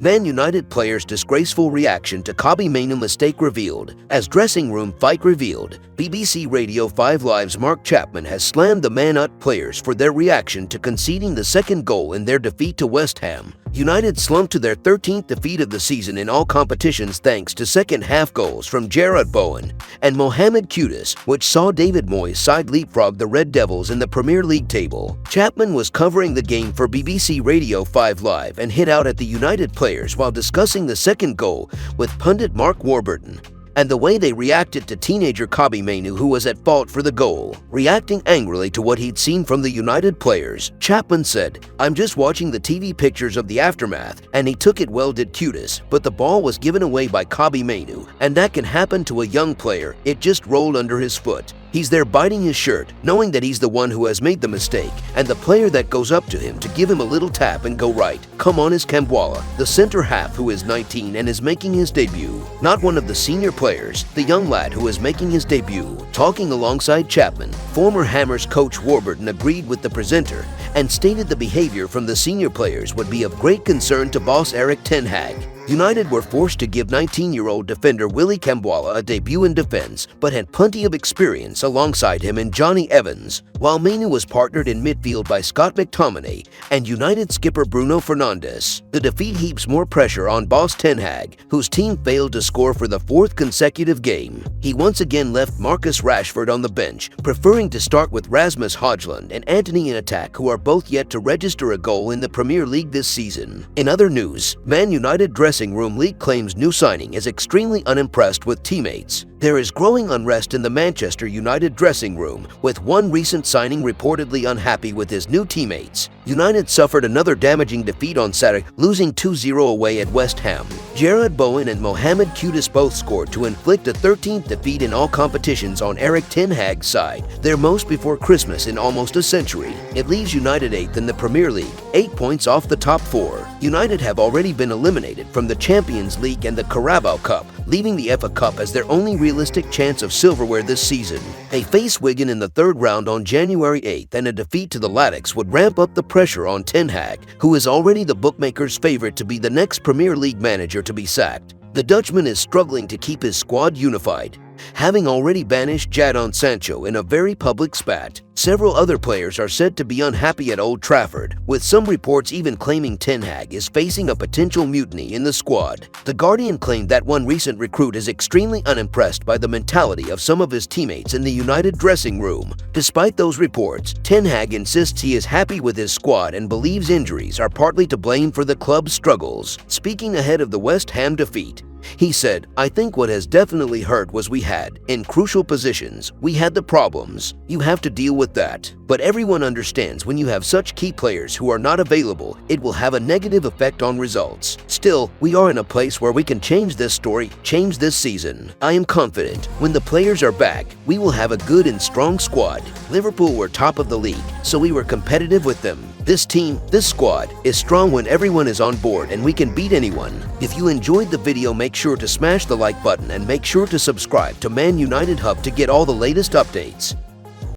Man United players' disgraceful reaction to Kobbie MAINOO mistake revealed. As dressing room fight revealed, BBC Radio 5 Live's Mark Chapman has slammed the Man Ut players for their reaction to conceding the second goal in their defeat to West Ham. United slumped to their 13th defeat of the season in all competitions thanks to second-half goals from Jarrod Bowen and Mohamed Kudus, which saw David Moyes' side leapfrog the Red Devils in the Premier League table. Chapman was covering the game for BBC Radio 5 Live and hit out at the United players while discussing the second goal with pundit Mark Warburton and the way they reacted to teenager Kobbie MAINOO, who was at fault for the goal. Reacting angrily to what he'd seen from the United players, Chapman said, "I'm just watching the TV pictures of the aftermath, and he took it well, did Kudus, but the ball was given away by Kobbie MAINOO, and that can happen to a young player. It just rolled under his foot. He's there biting his shirt, knowing that he's the one who has made the mistake, and the player that goes up to him to give him a little tap and go right. Come on is Kambwala, the center half who is 19 and is making his debut. Not one of the senior players, the young lad who is making his debut." Talking alongside Chapman, former Hammers coach Warburton agreed with the presenter and stated the behavior from the senior players would be of great concern to boss Erik ten Hag. United were forced to give 19-year-old defender Willy Kambwala a debut in defense, but had plenty of experience alongside him in Johnny Evans, while MAINOO was partnered in midfield by Scott McTominay and United skipper Bruno Fernandes. The defeat heaps more pressure on boss ten Hag, whose team failed to score for the fourth consecutive game. He once again left Marcus Rashford on the bench, preferring to start with Rasmus Højlund and Antony in attack, who are both yet to register a goal in the Premier League this season. In other news, Man United dressing room leak claims new signing is extremely unimpressed with teammates. There is growing unrest in the Manchester United dressing room, with one recent signing reportedly unhappy with his new teammates. United suffered another damaging defeat on Saturday, losing 2-0 away at West Ham. Jarrod Bowen and Mohamed Kudus both scored to inflict a 13th defeat in all competitions on Erik ten Hag's side, their most before Christmas in almost a century. It leaves United 8th in the Premier League, 8 points off the top 4. United have already been eliminated from the Champions League and the Carabao Cup, leaving the FA Cup as their only realistic chance of silverware this season. They face Wigan in the third round on January 8th, and a defeat to the Latics would ramp up the pressure on ten Hag, who is already the bookmakers' favorite to be the next Premier League manager to be sacked. The Dutchman is struggling to keep his squad unified, having already banished Jadon Sancho in a very public spat. Several other players are said to be unhappy at Old Trafford, with some reports even claiming ten Hag is facing a potential mutiny in the squad. The Guardian claimed that one recent recruit is extremely unimpressed by the mentality of some of his teammates in the United dressing room. Despite those reports, ten Hag insists he is happy with his squad and believes injuries are partly to blame for the club's struggles. Speaking ahead of the West Ham defeat, he said, "I think what has definitely hurt was in crucial positions, we had the problems. You have to deal with that. But everyone understands when you have such key players who are not available, it will have a negative effect on results. Still, we are in a place where we can change this story, change this season. I am confident when the players are back, we will have a good and strong squad. Liverpool were top of the league, so we were competitive with them. This team, this squad, is strong when everyone is on board and we can beat anyone." If you enjoyed the video, make sure to smash the like button and make sure to subscribe to Man United Hub to get all the latest updates.